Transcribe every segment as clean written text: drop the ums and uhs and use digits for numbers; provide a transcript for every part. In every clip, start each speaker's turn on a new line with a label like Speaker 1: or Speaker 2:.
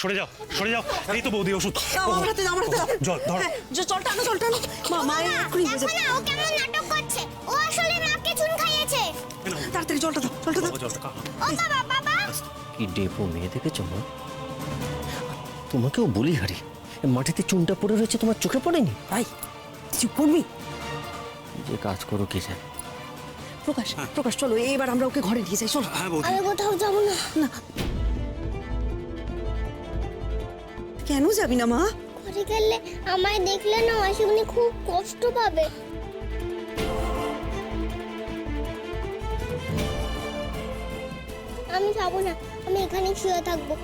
Speaker 1: সরে যাও, সরে যাও। এই তো বৌদি ওষুধ।
Speaker 2: আমার হাতে দাও।
Speaker 1: জল ধর।
Speaker 2: জলটা আনো। মা এক্ষুনি হয়ে যাবে।
Speaker 3: ও কেমন নাটক করছে? ও আসলে মাকে চুন খাইয়েছে।
Speaker 2: তাড়াতাড়ি জলটা দাও।
Speaker 1: জলটা খা।
Speaker 3: ও বাবা
Speaker 4: কি ডেপো মেয়ে দেখেছো মা? তোমাকেও বলি হারি, মাটিতে চুনটা পড়ে রয়েছে, তোমার চোখে পড়েনি?
Speaker 2: ভাই চুপ করবি?
Speaker 4: যে কাজ করো কে জানে।
Speaker 2: প্রকাশ চলো এবার আমরা ওকে ঘরে নিয়ে যাই। চলো।
Speaker 1: হ্যাঁ বৌদি।
Speaker 3: আমি কোথাও যাবো না।
Speaker 2: না কেন যাবি না মা?
Speaker 3: ঘরে গেলে আমায় দেখলে না মাসিমণি খুব কষ্ট পাবে। আমি যাবো না, আমি এখানেই শুয়ে থাকবো।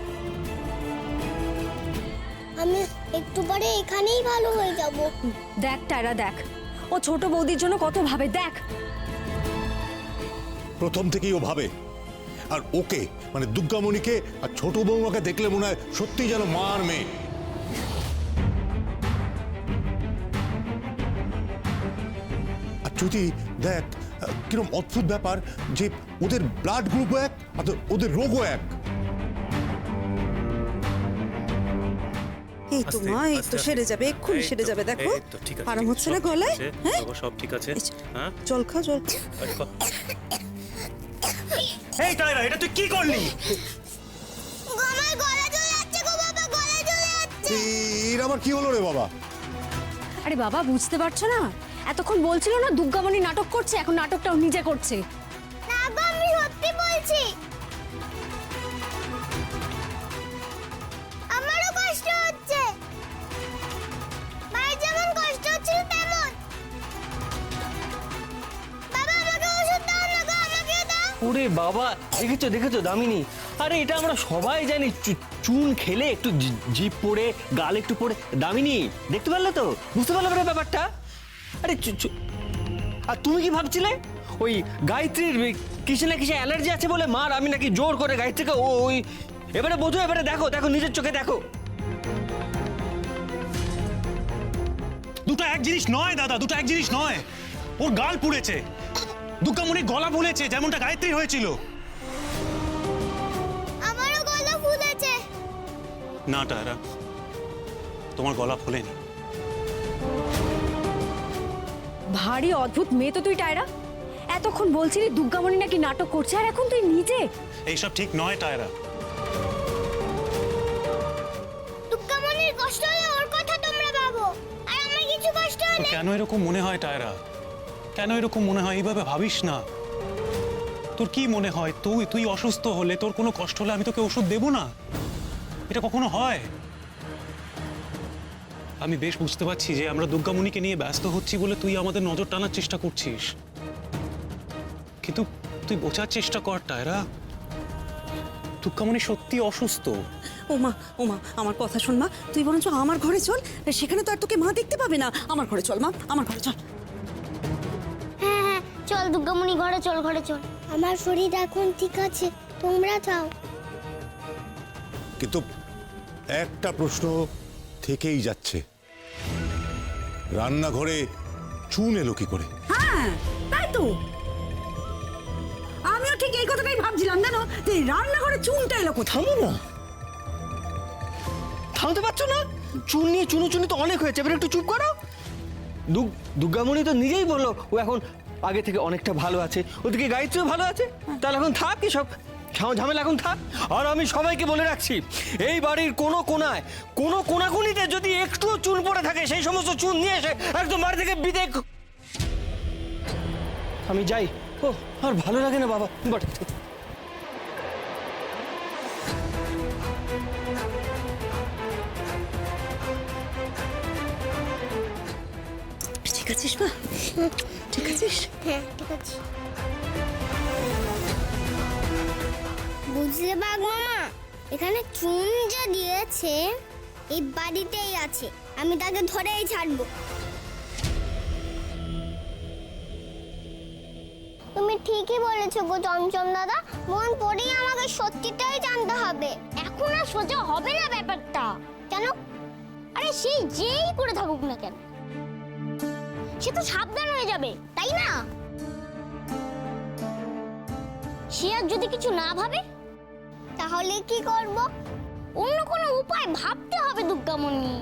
Speaker 3: আমি একটু পরে এখানেই ভালো হয়ে যাব।
Speaker 5: দেখ টায়রা দেখ, ও ছোট বৌদির জন্য কত ভাবে দেখ।
Speaker 6: প্রথম থেকেই ও ভাবে, আর ওকে মানে দুর্গামণিকে আর ছোট বৌমাকে দেখলে মনে হয় সত্যি যেন মা আর মেয়ে। আর যদি দেখ কিরকম অদ্ভুত ব্যাপার যে ওদের ব্লাড গ্রুপও এক আর ওদের রোগও এক।
Speaker 2: এই তো মা, এই তো সেরে যাবে, এক্ষুনি সেরে যাবে। দেখো আরাম হচ্ছে না গলায়? হ্যাঁ
Speaker 1: সব ঠিক আছে। হ্যাঁ
Speaker 2: জল খা।
Speaker 1: এই টায়রা, এটা তুই কি করলি?
Speaker 3: আমার গলা জ্বলে যাচ্ছে গো বাবা, গলা জ্বলে যাচ্ছে।
Speaker 6: এর আবার কি হলো রে বাবা?
Speaker 5: আরে বাবা বুঝতে পারছো না, এতক্ষণ বলছিল না দুর্গামণি নাটক করছে, এখন নাটকটাও নিজে করছে।
Speaker 3: না গো, আমি সত্যি বলছি। আমারও কষ্ট হচ্ছে, মায়ের যেমন কষ্ট হচ্ছিল তেমন। বাবা আমাকে ওষুধ দাও না গো, আমাকে দাও।
Speaker 4: ওরে বাবা, দেখেছো দামিনী? আরে এটা আমরা সবাই জানি, চুন খেলে একটু জিভ পড়ে, গাল একটু পড়ে। দামিনী দেখতে পারলে তো, বুঝতে পারলে ব্যাপারটা? আরে আর তুমি কি ভাবছিলে ওই গায়ত্রীর কিসে না কিসে অ্যালার্জি আছে বলে মার আমি নাকি জোর করে গায়ত্রীকে ওই এবারে বোঝো, এবারে দেখো নিজের চোখে দেখো।
Speaker 1: দুটো এক জিনিস নয় দাদা, দুটো এক জিনিস নয়। ওর গাল পুড়েছে, দুর্গামণির গলা ফুলেছে, যেমনটা গায়ত্রী হয়েছিল।
Speaker 3: আমারও গলা ফুলেছে।
Speaker 1: না টায়রা, তোমার গলা ফোলেনি।
Speaker 5: ভারী অদ্ভুত মেয়ে তো তুই টায়রা। এতক্ষণ বলছিলি দুর্গামণি নাকি নাটক করছে, আর এখন তুই নিজে।
Speaker 1: এইসব ঠিক নয় টায়রা।
Speaker 3: দুর্গামণির কষ্ট হলে ওর কথা তোমরা ভাবো, আর আমার কিছু কষ্ট
Speaker 1: তো
Speaker 3: হলে
Speaker 1: কেন এরকম মনে হয় টায়রা? কেন এরকম মনে হয়? এইভাবে ভাবিস না। তোর কি মনে হয় তুই অসুস্থ হলে, তোর কোনো কষ্ট হলে আমি তোকে ওষুধ দেব না? এটা কখনো হয়? আমি বেশ বুঝতে পারছি যে আমরা দুর্গামণিকে নিয়ে ব্যস্ত হচ্ছি বলে তুই আমাদের নজর টানার চেষ্টা করছিস, কিন্তু তুই বোঝার চেষ্টা কর টায়রা, দুর্গামণি সত্যি অসুস্থ।
Speaker 2: ও মা আমার কথা শোন মা, তুই বরঞ্চ আমার ঘরে চল, সেখানে তো আর তোকে মা দেখতে পাবে না। আমার ঘরে চল মা, আমার ঘরে চল।
Speaker 3: হ্যাঁ চল দুর্গামণি, ঘরে চল। আমার শরীর এখন ঠিক আছে, তোমরা যাও।
Speaker 6: কিন্তু একটা প্রশ্ন থেকেই যাচ্ছে, রান্নাঘরে চুন এলো কি করে?
Speaker 2: হ্যাঁ তাই তো, আমিও ঠিক এই কথাটাই ভাবছিলাম জানো, যে রান্নাঘরে চুনটা এলো কোথায়।
Speaker 4: থামো না, থামতে পারছো না? চুন নিয়ে চুনি তো অনেক হয়েছে, এবার একটু চুপ করো। দুর্গামণি তো নিজেই বললো ও এখন আগে থেকে অনেকটা ভালো আছে, ওদিকে গায়ত্রীও ভালো আছে, তাহলে এখন থাক কি সব ঝামেলা, এখন থাক। আর আমি সবাইকে বলে রাখছি, এই বাড়ির কোনো কোনাকুনিতে যদি একটুও চুন পড়ে থাকে, সেই সমস্ত চুন নিয়ে এসে একদম বাড়ি থেকে বিদে। আমি যাই। ও আর ভালো লাগে না বাবা।
Speaker 2: ঠিক আছিস মা? ঠিক আছিস?
Speaker 3: হ্যাঁ ঠিক আছে। বুঝলে বাঘ মামা, এখানে চুন যা দিয়েছে এই বাড়িতেই আছে, আমি তাকে ধরেই ছাড়বো। তুমি ঠিকই বলেছো গো চঞ্চল দাদা, মন পড়েই আমাকে সত্যিটাই জানতে হবে। এখন আর সোজা হবে না ব্যাপারটা। কেন? আরে সেই যেই করে থাকুক না কেন, সে তো সাবধান হয়ে যাবে, তাই না? সে আর যদি কিছু না ভাবে, তাহলে কি করব? অন্য কোনো উপায় ভাবতে হবে দুর্গামণি।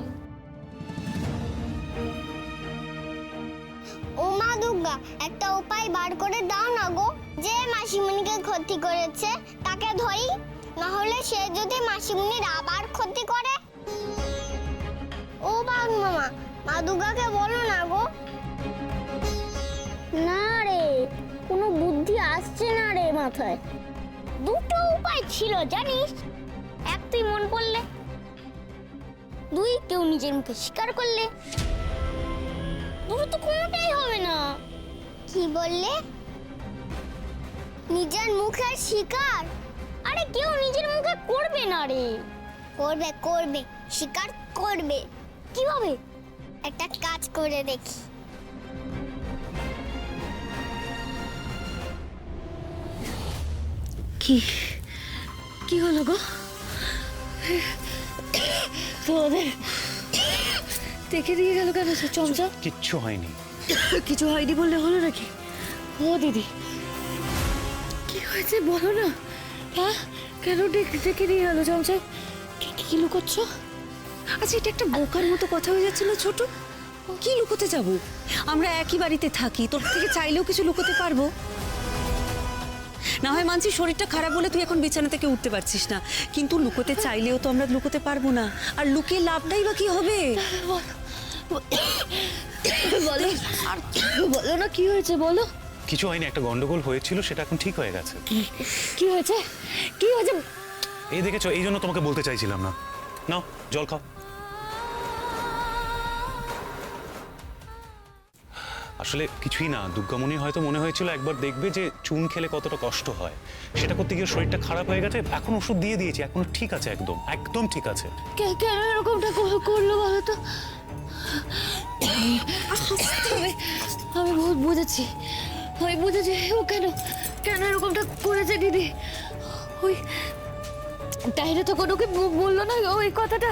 Speaker 3: ও মা দুর্গা, একটা উপায় বার করে দাও না গো। যে মাসিমণিকে ক্ষতি করেছে তাকে ধরি, না হলে সে যদি মাসিমণির আবার ক্ষতি করে। ও বাঘ মামা, মা দুর্গাকে বলো না গো। না রে, কোনো বুদ্ধি আসছে না রে মাথায়। দুটো উপায় ছিল জানিস, এক তুই মন করলে, দুই কেউ নিজের মুখে স্বীকার করলে। দুটো তো কোনোটাই হবে না। কি বললে? নিজের মুখের স্বীকার? আরে কেউ নিজের মুখে করবে না রে। করবে করবে, স্বীকার করবে। কিভাবে? একটা কাজ করে দেখি।
Speaker 5: কি কি হলো গো? তোমাদের দেখে দিয়ে গেল কেন চমচম?
Speaker 1: কিচ্ছু হয়নি।
Speaker 5: কিছু হয়নি বললে হলো নাকি? ও দিদি, কি হয়েছে বলো না। হ্যাঁ, কেন ডেকে নিয়ে গেল চমচম? কি লুকোচ্ছ?
Speaker 2: আচ্ছা, এটা একটা বোকার মতো কথা হয়ে যাচ্ছে না ছোট? কি লুকোতে যাব? আমরা একই বাড়িতে থাকি, তোর থেকে চাইলেও কিছু লুকোতে পারবো? না হয় মানছি শরীরটা খারাপ বলে তুই এখন বিছানা থেকে উঠতে পারছিস না, কিন্তু লুকোতে চাইলেও তো আমরা লুকোতে পারবো না। আর লুকিয়ে লাভটাই বা কি হবে?
Speaker 5: বলো, আর বলো না কি হয়েছে বলো।
Speaker 1: কিছু হয়নি, একটা গন্ডগোল হয়েছিল, সেটা এখন ঠিক হয়ে গেছে।
Speaker 5: কি হয়েছে? কি হয়েছে?
Speaker 1: এই দেখেছো, এই জন্য তোমাকে বলতে চাইছিলাম না। নাও জল খাও। আসলে কিছুই না, দুর্গামণি হয়তো মনে হয়েছিল একবার দেখবে যে চুন খেলে কতটা কষ্ট হয়, সেটা করতে গিয়ে শরীরটা খারাপ হয়ে গেছে। এখন ওষুধ দিয়ে দিয়েছি, এখন ঠিক আছে, একদম একদম ঠিক আছে।
Speaker 5: কেন এরকমটা করলো বলো তো? আমি বুঝেছি, আমি বুঝেছি ও কেন এরকমটা করেছে দিদি। ওই তাইরে তো কোনোকে বললো না ওই কথাটা,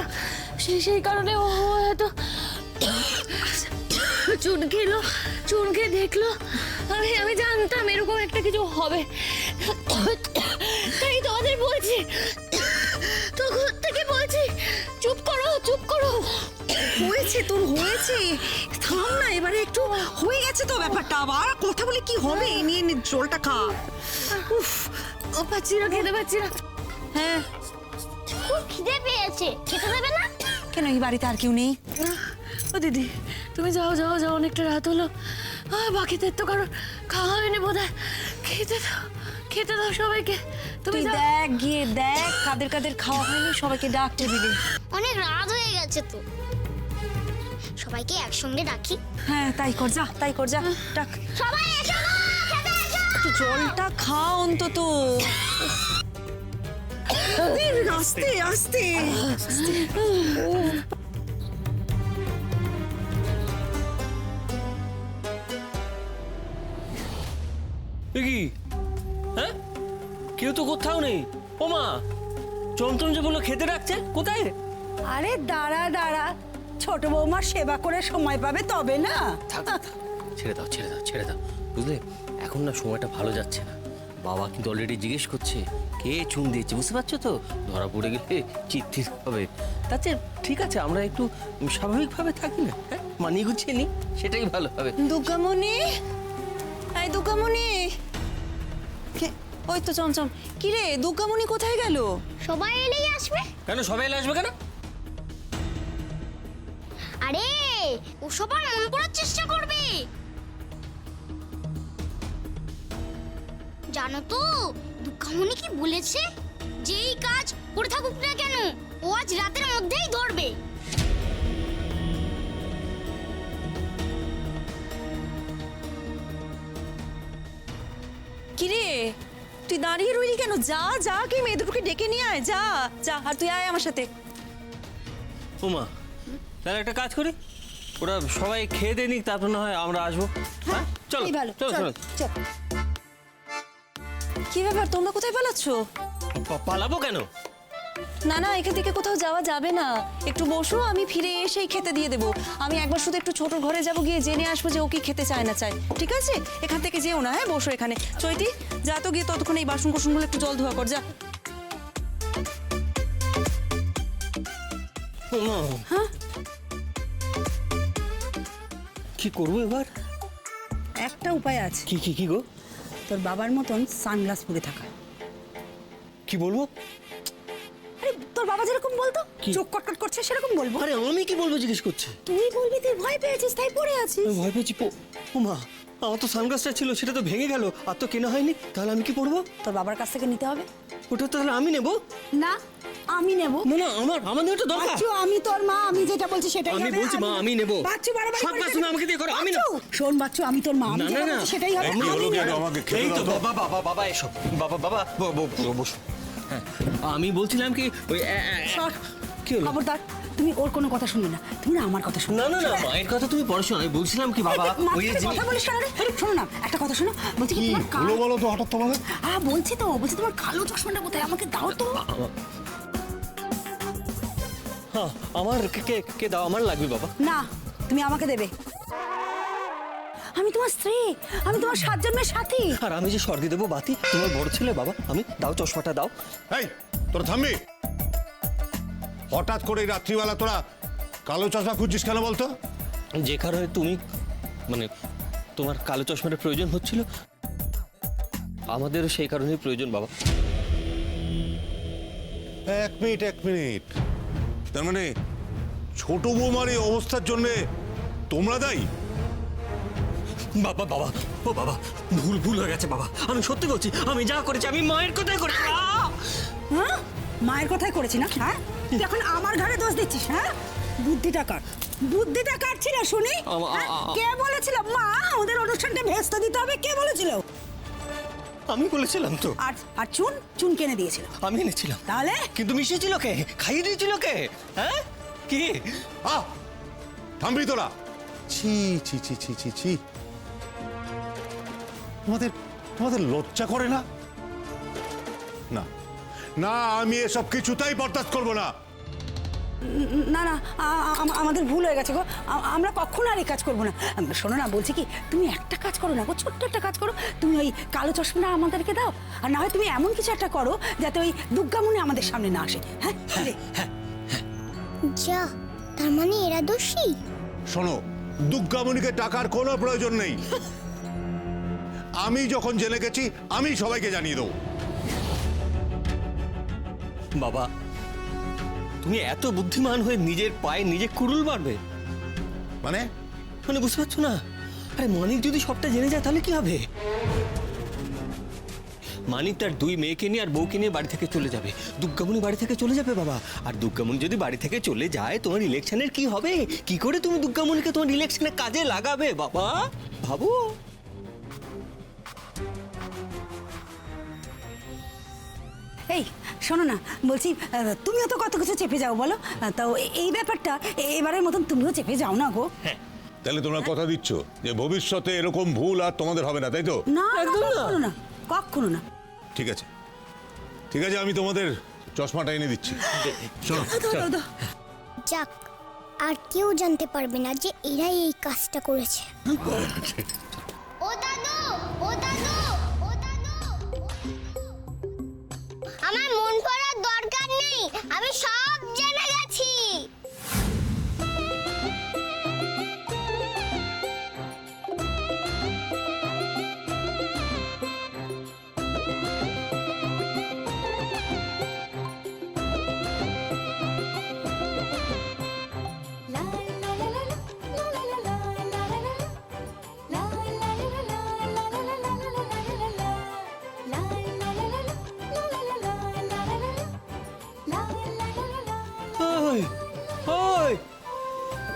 Speaker 5: সেই কারণে ও হয়তো চুন খেয়ে দেখলো। আমি জানতাম এরকম একটা কিছু হবে, তাই তোমাদের বলছি, তখন থেকে বলছি চুপ করো।
Speaker 2: হয়েছে তোর, হয়েছে, থাম না এবারে একটু। হয়ে গেছে তো ব্যাপারটা, আবার কথা বলে কি হবে? নিয়ে নে জলটা খা। উফ,
Speaker 5: ও খেতে পাচ্ছি না।
Speaker 2: হ্যাঁ,
Speaker 3: খুব খিদে পেয়েছে, খেতে দেবে না?
Speaker 2: কেন এই বাড়িতে আর কেউ নেই?
Speaker 5: ও দিদি, তুমি যাও, অনেকটা রাত হলো। বাকিদের তো কারণ খাওয়া হয়নি বোধহয়। খেতে দাও সবাইকে। তুমি
Speaker 2: তুই
Speaker 5: যাও।
Speaker 2: দেখ, গিয়ে দেখ কাদের খাওয়া হয়নি, সবাইকে ডাক টেবিলে।
Speaker 3: অনেক রাত হয়ে গেছে তো, সবাইকে একসঙ্গে ডাকি।
Speaker 2: হ্যাঁ, তাই কর যা, ডাক।
Speaker 3: সবাই এসো গো, খেতে এসো।
Speaker 2: একটু জলটা খা অন্তত। আস্তে।
Speaker 4: কি? হ্যাঁ, কেউ তো কোথাও নেই। ও মা, চমচম যে বললো খেতে রাখছে, কোথায়?
Speaker 2: আরে দাঁড়া, ছোট বৌমার সেবা করে সময় পাবে তবে না।
Speaker 4: থাক, ছেড়ে দাও বুঝলে, এখন না সময়টা ভালো যাচ্ছে না। বাবা কিন্তু অলরেডি জিজ্ঞেস করছে কে চুন দিয়েছে, বুঝতে পারছো তো? ধরা পড়ে গেলে চিত্তিত হবে। তার চেয়ে ঠিক আছে, আমরা একটু স্বাভাবিকভাবে থাকি না, হ্যাঁ, মানিয়ে গুছিয়ে নিই, সেটাই ভালো হবে।
Speaker 2: দুর্গামণি, এই দুর্গামণি, ওই তো চমচম। কি রে, দুর্গামণি কোথায় গেল?
Speaker 3: সবাই এলেই আসবে।
Speaker 4: কেন সবাই এলে আসবে কেন?
Speaker 3: আরে ও সবার মন করার চেষ্টা করবে। জানো তো দুর্গামণি কি বলেছে? যেই কাজ করে থাকুক না কেন, ও আজ রাতের মধ্যেই ধরবে।
Speaker 2: কি রে, তুই দাঁড়িয়ে রইলি কেন? যা, কি মেয়ে দুটোকে ডেকে নিয়ে আয়, যা। আর তুই আয় আমার সাথে।
Speaker 4: ওমা, তাহলে একটা কাজ করি, ওরা সবাই খেয়ে দিয়ে নিক, তারপর না হয় আমরা আসবো। হ্যাঁ, চলো
Speaker 2: এই ভালো,
Speaker 4: চলো।
Speaker 2: চল। কি ব্যাপার, তোমরা কোথায় পালাচ্ছ?
Speaker 4: পালাবো কেন?
Speaker 2: না, এখান থেকে কোথাও যাওয়া যাবে না। একটু বসো, আমি ফিরে এসেই খেতে দিয়ে দেবো। আমি একবার শুধু একটু ছোট ঘরে যাবো, গিয়ে জেনে আসবো যে ও কি খেতে চায় না চায়। ঠিক আছে, এখান থেকে যেও না। হ্যাঁ, বসো এখানে। চৈতি, যা তো গিয়ে ততক্ষণ এই বাসন কোসনগুলো একটু জল ধোয়া কর, যা।
Speaker 4: মা,
Speaker 2: হ্যাঁ
Speaker 4: কি করবো এবার?
Speaker 2: একটা উপায় আছে,
Speaker 4: কি কি কি গো?
Speaker 2: তোর বাবার মতন সানগ্লাস পরে থাকা।
Speaker 4: কি বলবো?
Speaker 2: আরে তোর বাবা যেরকম বলতো,
Speaker 4: কি?
Speaker 2: চোখ কটকট করছে সেরকম বলবো।
Speaker 4: আরে আমি কি বলবো জিজ্ঞেস করছে?
Speaker 2: তুই বলবি তুই ভয় পেয়েছিস তাই পড়ে আছিস।
Speaker 4: আমি ভয় পেয়েছি। ও মা, আমার তো সানগ্লাসটা ছিল, সেটা তো ভেঙে গেল, আর তো কেনা হয়নি। তাহলে আমি কি করবো?
Speaker 2: তোর বাবার কাছ থেকে নিতে হবে।
Speaker 4: ওটা তাহলে আমি নেবো?
Speaker 2: না আমি নেব।
Speaker 4: না না, আমাদের ওটা দরকার।
Speaker 2: বাচ্চু আমি তোর মা, আমি যেটা বলছি সেটাই
Speaker 4: আমি
Speaker 2: হবে।
Speaker 4: বলছি মা, আমি নেবো।
Speaker 2: বাচ্চু বাড়াবাড়ি
Speaker 4: সব
Speaker 2: করে
Speaker 4: কাজ তুমি আমাকে দিয়ে করো, আমি
Speaker 2: বাচ্চু,
Speaker 4: নেবো।
Speaker 2: শোন বাচ্চু আমি তোর মা, আমি
Speaker 4: না না
Speaker 2: যেটা
Speaker 4: না,
Speaker 2: বলছি সেটাই হবে।
Speaker 6: এমনি হলো
Speaker 2: আমি
Speaker 6: কেন?
Speaker 2: নেবো।
Speaker 6: আমাকে খেতে
Speaker 4: এই তো
Speaker 6: দাও তো।
Speaker 4: বাবা বাবা বাবা এসো, বাবা বাবা বসো। হ্যাঁ, আমি বলছিলাম কি ওই
Speaker 2: সর।
Speaker 4: কি হলো?
Speaker 2: খবরদার তুমি ওর কোনো কথা শুনবে না, তুমি না আমার কথা শুনো।
Speaker 4: না না না, মায়ের কথা তুমি পড়াশোনা। আমি বলছিলাম কি বাবা, ওই যে
Speaker 2: কথা বলিস কেন রে? শোনো না একটা কথা শোনো, বলছি কি
Speaker 6: কি
Speaker 2: তোমার
Speaker 6: হলো বলো তো হঠাৎ তোমাদের?
Speaker 2: বলছি তোমার কালো চশমাটা কোথায়, আমাকে দাও তো।
Speaker 4: হ্যাঁ, আমার কে কে দাও, আমার লাগবে বাবা।
Speaker 2: না তুমি আমাকে দেবে, আমি তোমার স্ত্রী, আমি তোমার 7 জন্মের সাথী।
Speaker 4: আর আমি যে স্বর্গে দেবো বাতি, তোমার বড় ছেলে বাবা, আমি দাও চশমাটা দাও।
Speaker 6: এই তোরা থামবি? হঠাৎ করে এই রাত্রিবেলা তোরা কালো চশমা খুঁজছিস কেন বলতো?
Speaker 4: যে কারণে তুমি মানে তোমার কালো চশমার প্রয়োজন হচ্ছিল, আমাদেরও সেই কারণেই প্রয়োজন বাবা।
Speaker 6: এক মিনিট, তার মানে ছোট বৌমার এই অবস্থার জন্য তোমরা দায়ী?
Speaker 4: বাবা বাবা, ও বাবা, ভুল হয়ে গেছে বাবা, আমি সত্যি বলছি, আমি যা করেছি আমি মায়ের কথাই করেছি।
Speaker 2: হ্যাঁ মায়ের কথাই করেছি না? হ্যাঁ তুই এখন আমার ঘরে দোষ দিচ্ছিস? হ্যাঁ বুদ্ধিটা কাটছিল শুনি। হ্যাঁ? কে বলেছিল মা আমাদের অনুষ্ঠানটা ভেস্তে দিতে হবে? কে বলেছিল?
Speaker 4: আমি বলেছিলাম তো।
Speaker 2: আর চুন কেনে দিয়েছিল?
Speaker 4: আমি এনেছিলাম।
Speaker 2: তাহলে
Speaker 4: কিন্তু মিশিয়েছিল কে, খাইয়ে দিয়েছিল কে? হ্যাঁ কি?
Speaker 6: থামবি তোরা? ছি ছি ছি ছি ছি ছি, তোমাদের লজ্জা করে না? না না, আমি এসব কিছুতেই বরদাস্ত করবো না।
Speaker 2: না আমাদের ভুল হয়ে গেছে গো, আমরা কখনো আর এই কাজ করবো না। শোনো না, বলছি কি তুমি একটা কাজ করো না গো, ছোট্ট একটা কাজ করো, তুমি ওই কালো চশমাটা আমাদেরকে দাও, আর না হয় তুমি এমন কিছু একটা করো যাতে ওই দুর্গামণি আমাদের সামনে না আসে। হ্যাঁ
Speaker 3: যা, তার মানে এরা দোষী?
Speaker 6: শোনো, দুর্গামণিকে টাকার কোনো প্রয়োজন নেই। আমি যখন জেনে গেছি আমি সবাইকে জানিয়ে দেবো।
Speaker 4: বাবা, তুমি এত বুদ্ধিমান হয়ে নিজের পায়ে নিজে কুড়ুল মারবে?
Speaker 6: মানে
Speaker 4: বুঝতে পারছো না? আরে মানিক যদি সবটা জেনে যায় তাহলে কি হবে? মানিক তার 2 মেয়েকে নিয়ে আর বউকে নিয়ে বাড়ি থেকে চলে যাবে, দুর্গামণি বাড়ি থেকে চলে যাবে বাবা। আর দুর্গামণি যদি বাড়ি থেকে চলে যায়, তোমার ইলেকশনের কি হবে? কি করে তুমি দুর্গামণিকে তোমার ইলেকশনে কাজে লাগাবে বাবা? ভাবো।
Speaker 2: এই শোনো না, বলছি তুমিও তো কত কিছু চেপে যাও বলো, তো এই ব্যাপারটা এবারের মতন তুমিও চেপে যাও না গো।
Speaker 6: তাহলে তোমরা কথা দিচ্ছ যে ভবিষ্যতে এরকম ভুল আর তোমাদের হবে না, তাই তো?
Speaker 2: না
Speaker 4: একদম না।
Speaker 2: কখনো না।
Speaker 6: ঠিক আছে, আমি তোমাদের চশমাটা এনে দিচ্ছি। শোনো,
Speaker 2: দাও।
Speaker 3: যাক, আর কেউ জানতে পারবে না যে এরাই এই কাজটা করেছে। ও দাদু, আমার মন করার দরকার নেই, আমি সব জেনে গেছি।
Speaker 4: ওই ওই,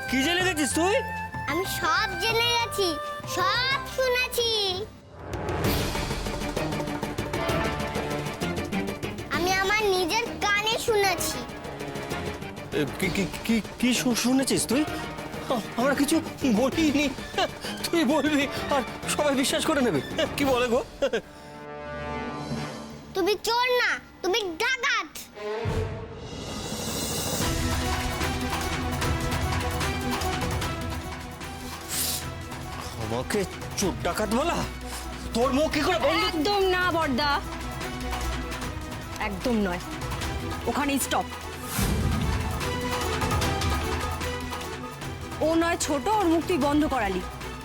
Speaker 4: কি জেনে গেছিস তুই?
Speaker 3: আমি সব জেনে গেছি, সব শুনেছি। আমি আমার নিজের কানে শুনেছি।
Speaker 4: কি শুনেছিস তুই? আমরা কিছু বলিনি, তুই বলবি আর সবাই বিশ্বাস করে নেবে। কি বলে গো?
Speaker 3: তুমি চোর না, তুমি ডাকাত।
Speaker 4: আমাকে চোর ডাকাত বলা? তোর মুখ কি করে বন্ধ?
Speaker 2: একদম না বড়দা, একদম নয়, ওখানেই স্টপ। নয় ছোট, ওর মুখ তুই বন্ধ করালি,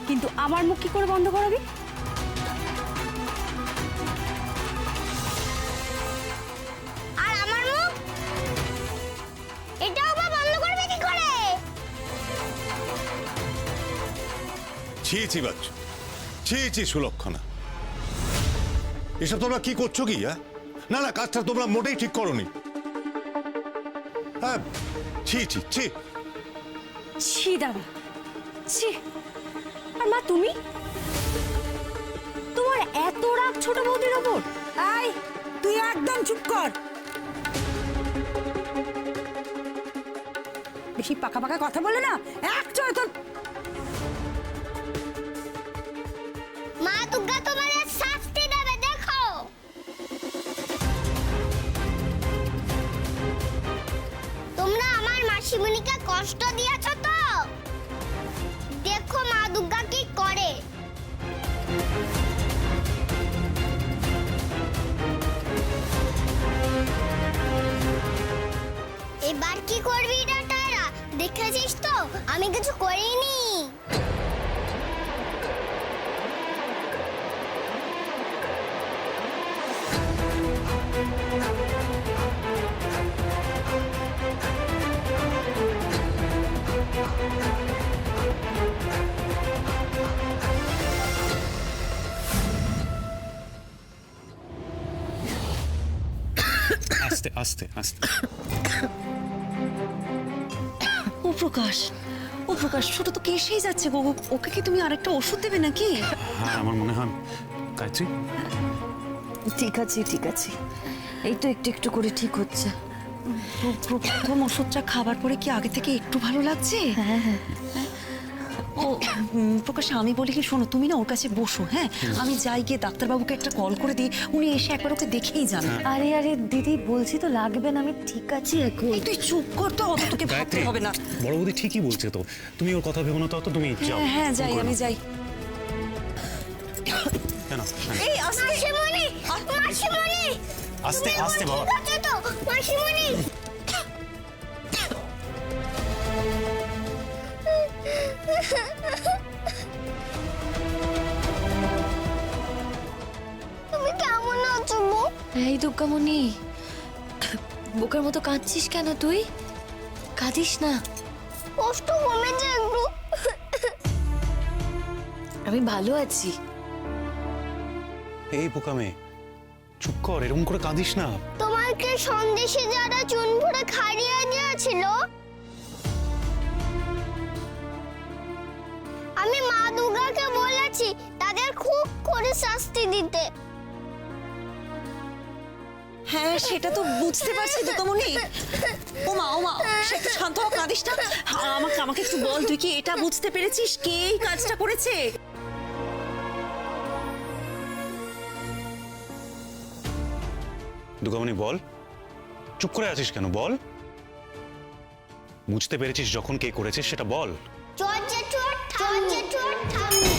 Speaker 2: কিন্তু আমার মুখ কি করে বন্ধ করাবি?
Speaker 3: আর আমার মুখ এটাও বা বন্ধ করবে কি করে?
Speaker 6: ছি বাচ্চু, ছি সুলক্ষণা, এসব তোমরা কি করছো কি? হ্যাঁ, না কাজটা তোমরা মোটেই ঠিক করোনি। হ্যাঁ, ছি
Speaker 2: ছি দাদা, ছি। আর মা তুমি, তোমার এত রাগ ছোট বৌদির ওপর?
Speaker 7: এই তুই একদম চুপ কর। বেশি পাকা পাকা কথা বলে না এক চড় তোর।
Speaker 3: মা দুর্গা তোমাদের শাস্তি দেবে, দেখো। তোমরা আমার মাসিমণিকে কষ্ট দিয়েছো তো, দেখো মা দুর্গা কি করে। এবার কি করবি রে টায়রা? দেখেছিস তো আমি কিছু করিনি।
Speaker 1: আস্তে আস্তে আস্তে।
Speaker 2: ও প্রকাশ, ও প্রকাশ, ছোট তো কেসেই যাচ্ছে গো। ওকে কি তুমি আরেকটা ওষুধ দেবে নাকি?
Speaker 1: হ্যাঁ, আমার মনে হয়। গায়ত্রী,
Speaker 5: ঠিক আছে, এই তো একটু একটু করে ঠিক হচ্ছে।
Speaker 2: প্রথম ওষুধটা খাবার পরে কি আগে থেকে একটু ভালো লাগছে?
Speaker 5: হ্যাঁ।
Speaker 2: ও প্রকাশ, আমি বলি কি, শোনো তুমি না ওর কাছে বসো, হ্যাঁ? আমি যাই গিয়ে ডাক্তারবাবুকে একটা কল করে দিই, উনি এসে একবার ওকে দেখেই যান।
Speaker 5: আরে দিদি, বলছি তো লাগবে না, আমি ঠিক আছি এখন।
Speaker 2: এই তুই চুপ কর তো, অত তোকে ভাবতে
Speaker 1: গায়ত্রী,
Speaker 2: হবে না।
Speaker 1: বড় বৌদি ঠিকই বলছে তো, তুমি ওর কথা ভেবো না, তো তুমি যাও।
Speaker 2: হ্যাঁ যাই, আমি যাই।
Speaker 1: কেন?
Speaker 2: এই আস্তে,
Speaker 3: মাসিমণি, মাসিমণি,
Speaker 1: আস্তে আস্তে বাবা।
Speaker 3: ঠিক আছে তো মাসিমণি? তুমি কেমন আছো গো?
Speaker 5: এই দুর্গামণি, বোকার মতো কাঁদছিস কেন তুই? কাঁদিস না,
Speaker 3: কষ্ট কমেছে একটু।
Speaker 5: আমি ভালো আছি।
Speaker 1: এই বোকামে, চুপ কর, এরকম করে কাঁদিস না।
Speaker 3: তোমাকে সন্দেশে যারা চুন ভরে খাইয়ে দিয়েছিল, আমি মা দুর্গাকে বলেছি তাদের খুব করে শাস্তি দিতে।
Speaker 2: হ্যাঁ সেটা তো বুঝতে পারছি তো তমনি। ও মা, সে একটু শান্ত হও, কাঁদিস না। আমাকে একটু বল, তুই কি এটা বুঝতে পেরেছিস কে এই কাজটা করেছে?
Speaker 1: দুর্গামণি বল, চুপ করে আছিস কেন? বল, বুঝতে পেরেছিস যখন কে করেছে সেটা বল।
Speaker 3: চোর জেঠুর ঠাম্মি।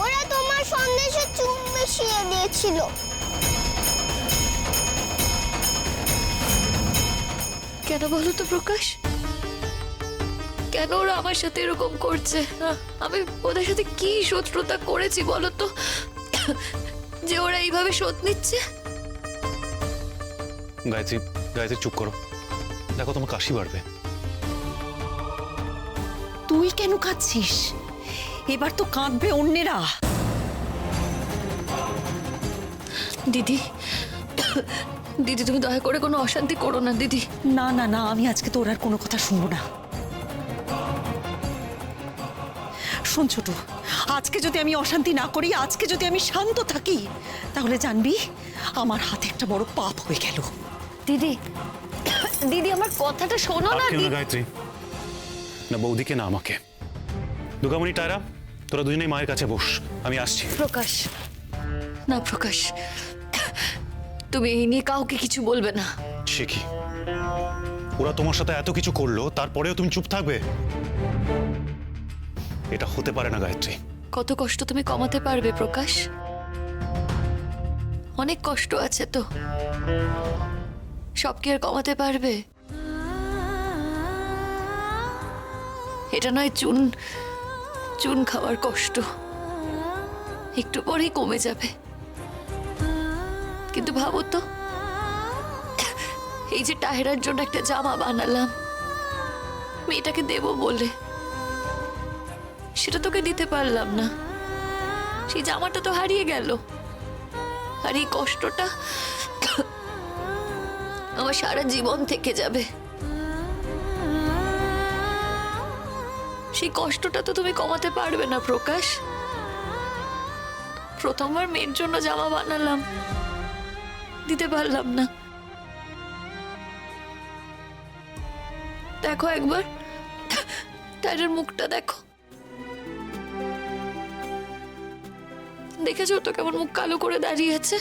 Speaker 3: ওরা তোমার সন্দেশে চুন মিশিয়ে দিয়েছিল।
Speaker 5: কেন বলো তো প্রকাশ, কেন ওরা আমার সাথে এরকম করছে? আমি ওদের সাথে কি শত্রুতা করেছি বলো তো, যে ওরা এইভাবে শোধ নিচ্ছে?
Speaker 1: গায়ত্রী চুপ করো, দেখো তোমার কাশি বাড়বে।
Speaker 2: তুই কেন কাঁদছিস? এবার তো কাঁদবে অন্যেরা।
Speaker 5: দিদি, তুমি দয়া করে কোনো অশান্তি করো না দিদি।
Speaker 2: না, আমি আজকে তোর আর কোনো কথা শুনবো না। শোন ছোট, আজকে যদি আমি অশান্তি না করি, আজকে যদি আমি শান্ত থাকি, তাহলে জানবি আমার হাতে একটা বড় পাপ হয়ে গেল।
Speaker 5: দিদি আমার কথাটা শোনো না।
Speaker 1: কেউ না গায়ত্রী, না বৌদিকে না আমাকে। দুর্গামণি, টায়রা, তোরা দুজনেই মায়ের কাছে বস, আমি আসছি।
Speaker 5: প্রকাশ, না প্রকাশ, তুমি এই নিয়ে কাউকে কিছু বলবে না।
Speaker 1: সে কি, ওরা তোমার সাথে এত কিছু করলো, তারপরেও তুমি চুপ থাকবে? এটা হতে পারে না গায়ত্রী।
Speaker 5: কত কষ্ট তুমি কমাতে পারবে প্রকাশ? অনেক কষ্ট আছে তো, সব কি আর কমাতে পারবে? এটা নয় চুন চুন খাওয়ার কষ্ট, একটু পরেই কমে যাবে। কিন্তু ভাবো তো, এই যে টাহেরার জন্য একটা জামা বানালাম মেয়েটাকে দেবো বলে, সেটা তোকে দিতে পারলাম না। সেই জামাটা তো হারিয়ে গেল, আর এই কষ্টটা আমার সারা জীবন থেকে যাবে। সেই কষ্টটা তো তুমি কমাতে পারবে না প্রকাশ। প্রথমবার মেয়ের জন্য জামা বানালাম, দিতে পারলাম না। দেখো একবার টাইরের মুখটা দেখো, দেখেছো তো কেমন মুখ কালো করে দাঁড়িয়ে আছে।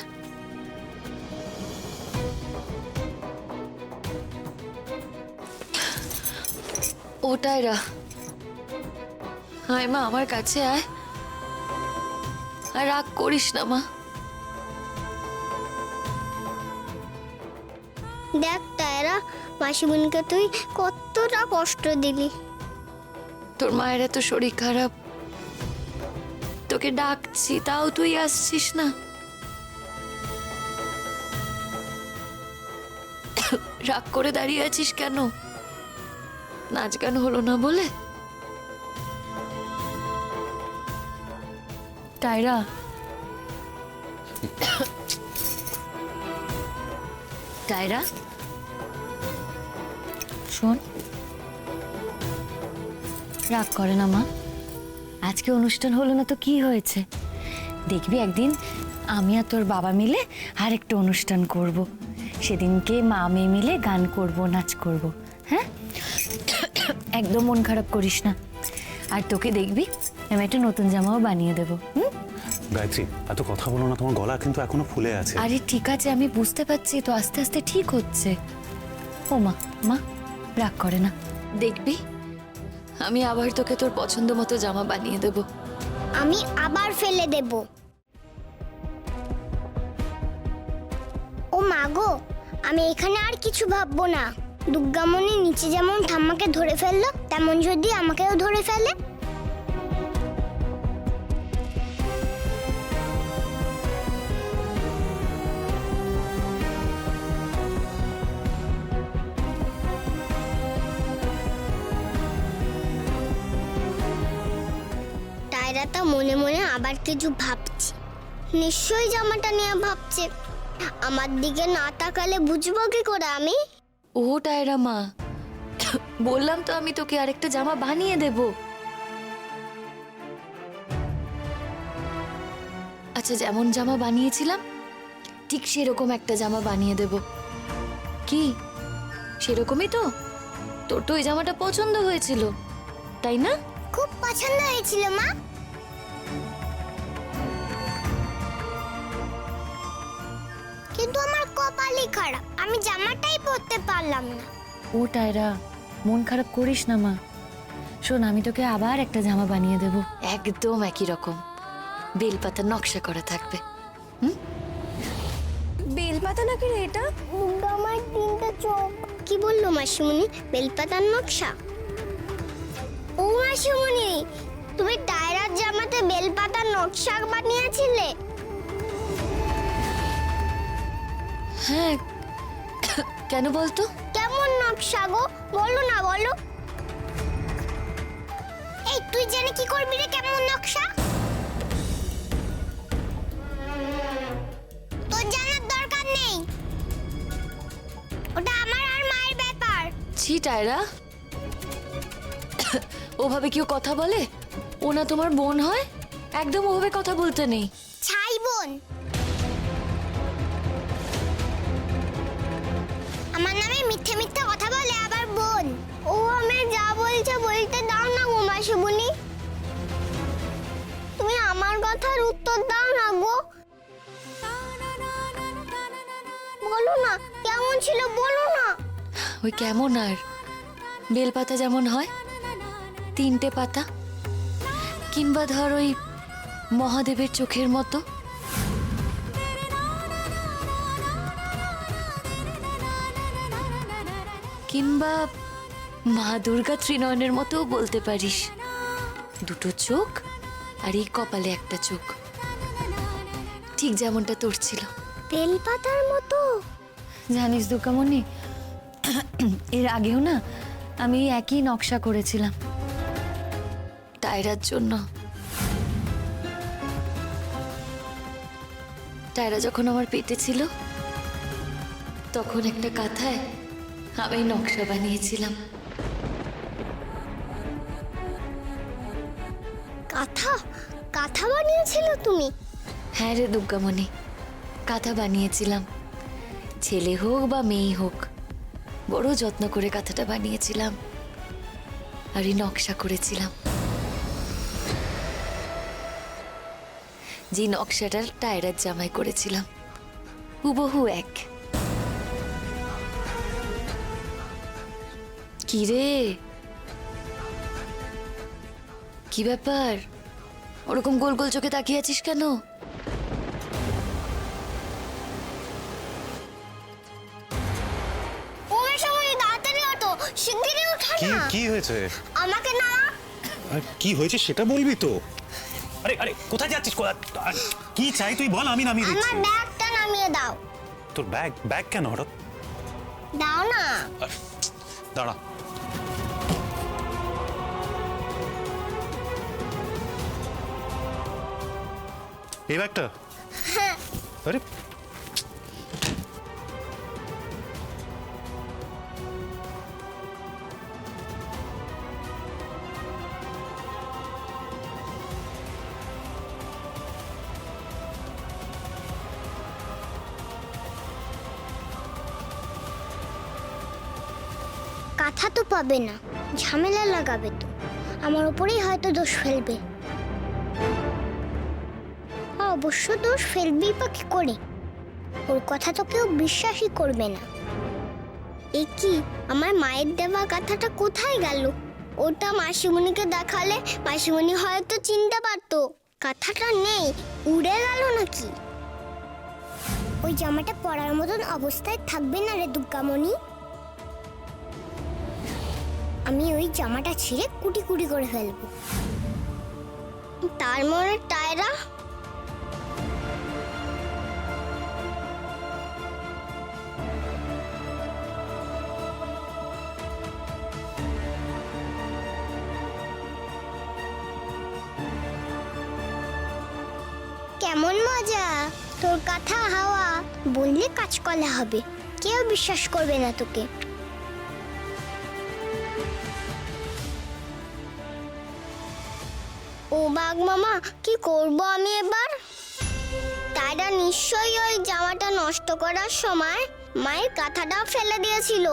Speaker 5: ও টায়রা, আয় মা আমার কাছে আয়, আর রাগ করিস না মা।
Speaker 3: দেখ টায়রা, মাসিমণিকে তুই কতটা কষ্ট দিলি।
Speaker 5: তোর মায়ের এত শরীর খারাপ, তোকে ডাকছি তাও তুই আসছিস না। রাগ করে দাঁড়িয়ে আছিস কেন? নাচ গান হলো না বলে? টায়রা, টায়রা শোন, রাগ করে না মা। আজকে অনুষ্ঠান হলো না তো কি হয়েছে, দেখবি একদিন আমি আর তোর বাবা মিলে আরেকটা অনুষ্ঠান করব। সেদিনকে মা মেয়ে মিলে গান করব, নাচ করব। হ্যাঁ, একদম মন খারাপ করিস না। আর তোকে দেখবি আমি একটা নতুন জামাও বানিয়ে দেবো।
Speaker 1: গায়ত্রী, এত কথা বলো না, তোমার গলা কিন্তু এখনো ফুলে আছে।
Speaker 5: আরে ঠিক আছে, আমি বুঝতে পারছি তো, আস্তে আস্তে ঠিক হচ্ছে। ও মা, মা রাগ করে না, দেখবি আমি আবার তোকে তোর পছন্দ মতো জামা বানিয়ে দেব।
Speaker 3: আমি আবার ফেলে দেব। ও মা গো, আমি এখানে আর কিছু ভাববো না। দুর্গামণি নিচে যেমন ঠাম্মাকে ধরে ফেললো, তেমন যদি আমাকেও ধরে ফেলে। টায়রাটা মনে মনে আবার কিছু ভাবছে। নিশ্চয়ই জামাটা নিয়ে ভাবছে। আমার দিকে না তাকালে বুঝবো কি করে আমি?
Speaker 5: ও টায়রা মা, বললাম তো আমি তোকে আরেকটা জামা বানিয়ে দেব। আচ্ছা, যেমন জামা বানিয়েছিলাম ঠিক সেরকম একটা জামা বানিয়ে দেব। কি সেরকমই তো? তোর তো ওই জামাটা পছন্দ হয়েছিল, তাই না?
Speaker 3: খুব পছন্দ হয়েছিল মা। কিন্তু আমার কপালই খারাপ, আমি জামাটাই পরতে পারলাম না।
Speaker 5: ও টায়রা, মন খারাপ করিস না মা। শোন, আমি তোকে আবার একটা জামা বানিয়ে দেব, একদম একই রকম, বেলপাতা নকশা করা থাকবে।
Speaker 2: বেলপাতা নাকি রে এটা?
Speaker 3: আমার তিনটা চোখ। কি বললো মাসিমণি? বেলপাতার নকশা? ও মাসিমণি, তুমি টায়রার জামাতে বেলপাতার নকশা বানিয়েছিলে?
Speaker 5: হ্যাঁ, কেন বলতো?
Speaker 3: কেমন নকশা গো, বলো না বলো। এই তুই জানি কি করবি রে কেমন নকশা? তোর জানার দরকার নেই, ওটা আমার আর মায়ের ব্যাপার।
Speaker 5: ছি টায়রা, ওভাবে কেউ কথা বলে? ও না তোমার বোন হয়? একদম ওভাবে কথা বলতে নেই।
Speaker 3: ছাই বোন? আমার নামে মিথ্যে মিথ্যে কথা বলে আবার বোন? ও আমি যা বলছে বলতে দাও না গো মাসিমণি, তুমি আমার কথার উত্তর দাও না গো। বলো না কেমন ছিল, বলো না।
Speaker 5: ওই কেমন আর, বেলপাতা যেমন হয় 3টে পাতা, কিংবা ধর ওই মহাদেবের চোখের মতো, কিংবা মা দুর্গা ত্রিনয়নের মতো বলতে পারিস। দুটো চোখ আর এই কপালে একটা চোখ, ঠিক যেমনটা তোর ছিল।
Speaker 3: বেলপাতার মতো।
Speaker 5: জানিস দুর্গামণি, এর আগেও না আমি একই নকশা করেছিলাম টায়রার জন্য। টায়রা যখন আমার পেটে ছিল তখন একটা কাঁথায় আমি নকশা বানিয়েছিলাম।
Speaker 3: কাঁথা কাঁথা বানিয়েছিল তুমি?
Speaker 5: হ্যাঁ রে দুর্গামণি, কাঁথা বানিয়েছিলাম। ছেলে হোক বা মেয়ে হোক, বড় যত্ন করে কাঁথাটা বানিয়েছিলাম আর এই নকশা করেছিলাম। যে নকশাটার টায়রার জামাই করেছিলাম, হুবহু এক। কি রে, কি ব্যাপার? ওরকম গোল গোল চোখে তাকিয়ে আছিস কেন?
Speaker 3: ও মেশামণি, তাড়াতাড়ি ওঠো, শিগগিরই ওঠো
Speaker 1: কি
Speaker 3: না।
Speaker 1: কি হয়েছে?
Speaker 3: আমাকে নামা।
Speaker 1: কি হয়েছে সেটা বলবি তো। আরে আরে কোথায় যাচ্ছিস? কি চাই তুই বল, আমি নামিয়ে দিচ্ছি।
Speaker 3: আমার ব্যাগটা নামিয়ে দাও।
Speaker 1: তোর ব্যাগ? ব্যাগ কেন হঠাৎ?
Speaker 3: দাও না।
Speaker 1: দাঁড়া। এই ব্যাগটা? আরে
Speaker 3: কাঁথা তো পাবে না, ঝামেলা লাগাবে তো, আমার উপরেই হয়তো দোষ ফেলবে। অবশ্য দোষ ফেলবেই বা কি করে? ওর কথা তো কেউ বিশ্বাসই করবে না। এ কি, আমার মায়ের দেওয়া কাঁথাটা কোথায় গেল? ওটা মাসিমণিকে দেখালে মাসিমণি হয়তো চিনতে পারতো। কাঁথাটা নেই, উড়ে গেল নাকি? ওই জামাটা পরার মতন অবস্থায় থাকবে না রে দুর্গামণি। আমি ওই জামাটা ছিঁড়ে কুটি কুটি করে ফেলবো। তার মনে টায়রা? কেমন মজা তোর কথা হাওয়া, বললে কাঁচকলা হবে, কেউ বিশ্বাস করবে না তোকে। ও বাঘ মামা, কি করব আমি এবার? তাইরা নিশ্চয়ই ওই জামাটা নষ্ট করার সময় মায়ের কাঁথাটাও ফেলে দিয়েছিল।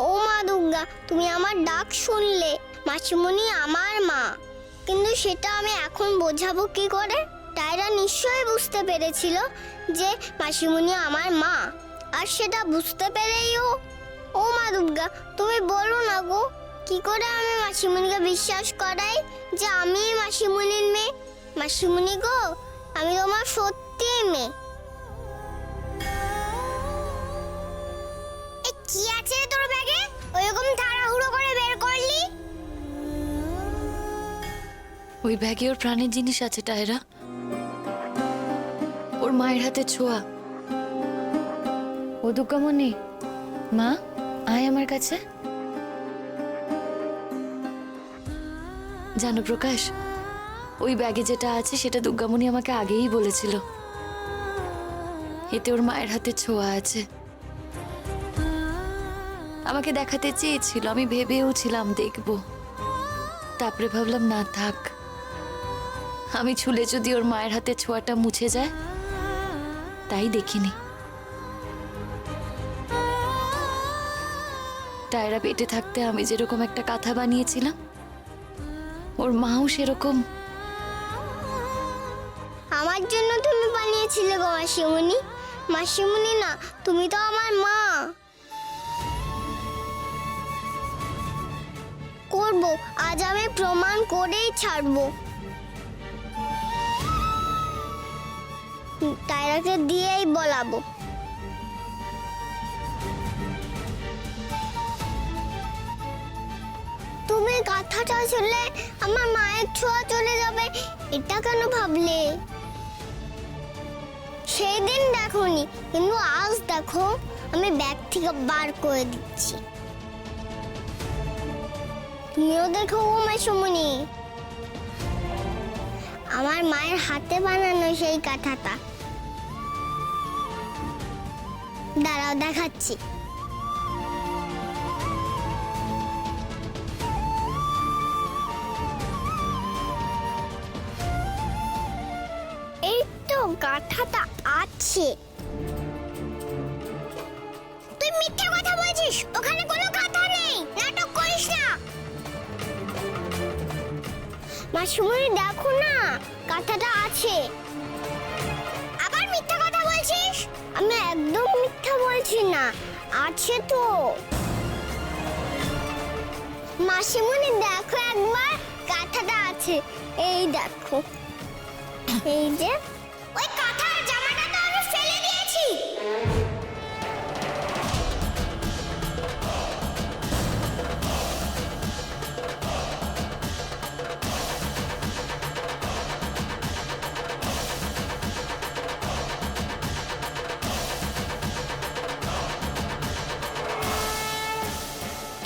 Speaker 3: ও মা দুর্গা, তুমি আমার ডাক শুনলে। মাসিমণি আমার মা, কিন্তু সেটা আমি এখন বোঝাবো কি করে? তাইরা নিশ্চয়ই বুঝতে পেরেছিল যে মাসিমণি আমার মা, আর সেটা বুঝতে পেরেইও। ও মা দুর্গা, তুমি বলো না গো, কি করে আমি মাসিমণিকে বিশ্বাস করাই যে আমি মাসিমণির মেয়ে? মাসিমণি গো, আমি তোমার সত্যি মেয়ে। কি আছে তোর ব্যাগে? ওইরকম তাড়াহুড়ো করে বের করলি?
Speaker 5: ওই ব্যাগে ওর প্রাণের জিনিস আছে টায়রা, ওর মায়ের হাতে ছোঁয়া। ও দুর্গামণি, মা আয় আমার কাছে। জানো প্রকাশ, ওই ব্যাগে যেটা আছে সেটা দুর্গামণি আমাকে আগেই বলেছিল। এতে ওর মায়ের হাতে ছোঁয়া আছে। আমাকে দেখাতে চেয়েছিল, আমি ভেবেও ছিলাম দেখব, তারপরে ভাবলাম না থাক, আমি ছুলে যদি ওর মায়ের হাতে ছোঁয়াটা মুছে যায়, তাই দেখিনি। টায়রা পেটে থাকতে আমি যেরকম একটা কাঁথা বানিয়েছিলাম, ওর মাও সেরকম।
Speaker 3: আমার জন্য তুমি বানিয়েছিলে গো মাসিমণি। মাসিমণি না, তুমি তো আমার মা। করব, আজ আমি প্রমাণ করেই ছাড়বো। টায়রাকে দিয়েই বলাবো তুমি কথাটা শুনলে আমার মায়ের ছোঁয়া চলে যাবে, এটা কেন ভাবলে? সেই দিন দেখোনি, কিন্তু আজ দেখো আমি ব্যাগ থেকে বার করে দিচ্ছি। তুমিও দেখো গো মাসিমণি, আমার মায়ের হাতে বানানো সেই কাঁথাটা। দাঁড়াও দেখাচ্ছি। এই তো কাঁথাটা আছে। তুই মিথ্যে কথা বলছিস, ওখানে কোনো কাঁথা নেই, নাটক করিস না। মাসিমণি দেখো না, কাঁথাটা আছে। আবার মিথ্যা কথা বলছিস? আমি একদম মিথ্যা বলছি না, আছে তো। মাসিমণি দেখো একবার, কাঁথাটা আছে, এই দেখো। এই যে ওই কাঁথার জামাটা তো আমি ফেলে দিয়েছি।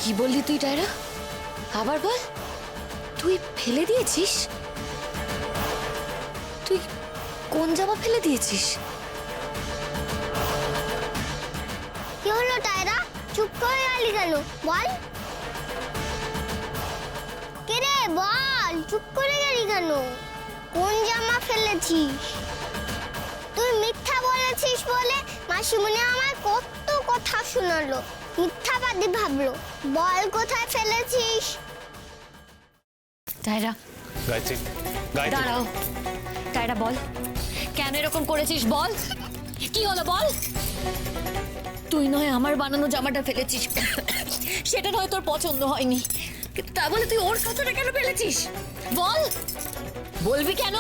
Speaker 5: কি বললি তুই টায়রা? আবার বল, তুই ফেলে দিয়েছিস? তুই কোন জামা ফেলে দিয়েছিস?
Speaker 3: কি হলো টায়রা, চুপ করে গেলি কেন? বল। কে রে, বল, চুপ করে গেলি কেন? কোন জামা ফেলেছিস? তুই মিথ্যা বলেছিস বলে মাসিমণি আমার কত কথা শোনালো, মিথ্যাবাদী ভাবলো। বল কোথায় ফেলেছিস?
Speaker 5: টায়রা
Speaker 1: গায়ত্রী, গায়ত্রী,
Speaker 5: দাঁড়াও। টায়রা বল, কেন এরকম করেছিস বল? কি হলো বল? তুই নয় আমার বানানো জামাটা ফেলেছিস, সেটা নয় তোর পছন্দ হয়নি, কিন্তু তা বলে তুই ওর কাঁথাটা কেন ফেলেছিস? বল, বলবি কেন?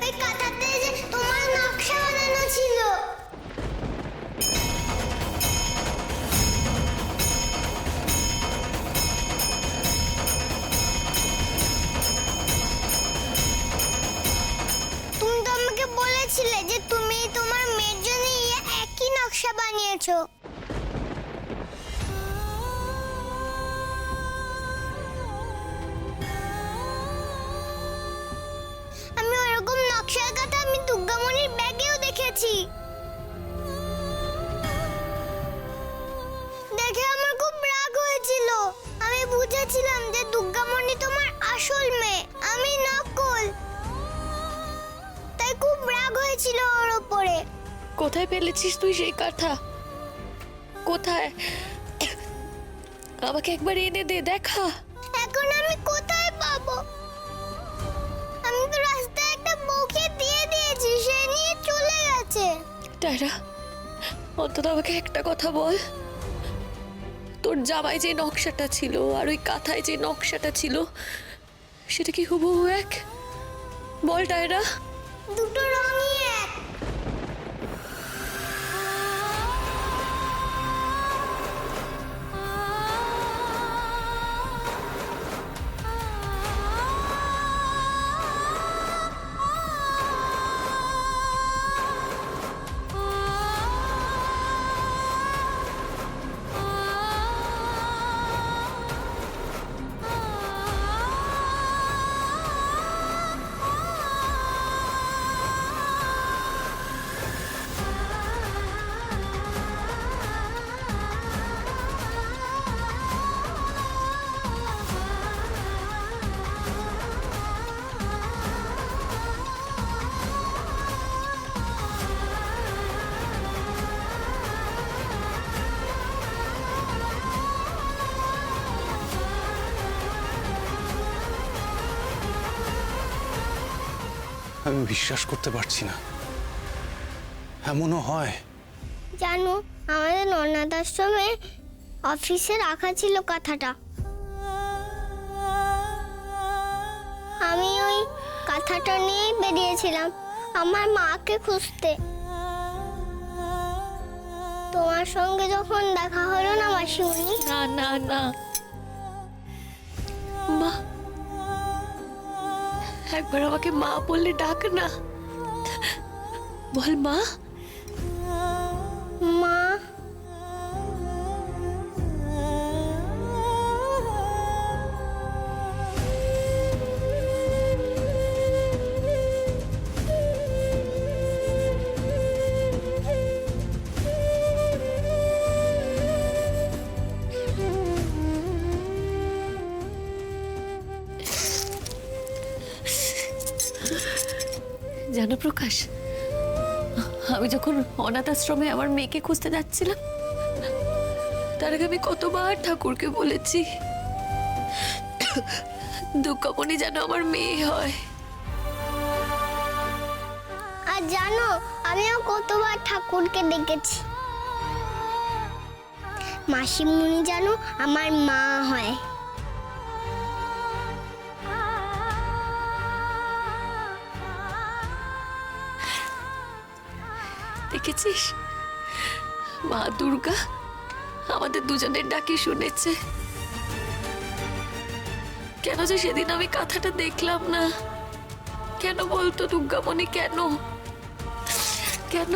Speaker 3: ওই কাঁথাতে যে তোমার নকশা বানানো ছিল। তুমি তো আমাকে বলেছিলে যে তুমি তোমার মেয়ের জন্য একই নকশা বানিয়েছো। আমি ওরকম নকশার কথা আমি দুর্গামণির ব্যাগেও দেখেছি। দেখে আমার খুব রাগ হয়েছিল। আমি বুঝেছিলাম যে দুর্গামণি তোমার আসল মেয়ে, আমি নকল। তাই খুব রাগ হয়েছিল ওর উপরে।
Speaker 5: কোথায় ফেলেছিস তুই সেই কাঁথা? কোথায়? আমাকে একবার এনে দে, দেখা।
Speaker 3: এখন আমি কোথায় পাবো? আমি তো রাস্তায় একটা বউকে দিয়ে দিয়েছি, সে নিয়ে চলে গেছে।
Speaker 5: টায়রা, অন্তত আমাকে একটা কথা বল, তোর জামায় যে নকশাটা ছিল আর ওই কাঁথায় যে নকশাটা ছিল, সেটা কি হুবহু এক? বল টায়রা।
Speaker 3: দুটো রঙই এক।
Speaker 1: আমি বিশ্বাস করতে পারছি না, এমনও হয়?
Speaker 3: জানো, আমাদের অনাথ আশ্রমে অফিসে রাখা ছিল কাঁথাটা। আমি ওই কাঁথাটা নিয়েই বেরিয়েছিলাম আমার মাকে খুঁজতে। তোমার সঙ্গে যখন দেখা হলো না মাসিমণি,
Speaker 5: না না না, একবার আমাকে মা বললে ডাক না। বল মা।
Speaker 3: মা
Speaker 5: জানো প্রকাশ, আমি যখন অনাথ আশ্রমে আমার মেয়েকে খুঁজতে যাচ্ছিলাম, তার আগে আমি কতবার ঠাকুরকে বলেছি দুর্গামণি যেন আমার মেয়ে হয়।
Speaker 3: আর জানো, আমিও কতবার ঠাকুরকে ডেকেছি মাসিমণি যেন আমার মা হয়।
Speaker 5: দেখেছিস, মা দুর্গা আমাদের দুজনের ডাকি শুনেছে। কেন যে সেদিন আমি কথাটা দেখলাম না? কেন বলতো দুর্গামণি? কেন কেন?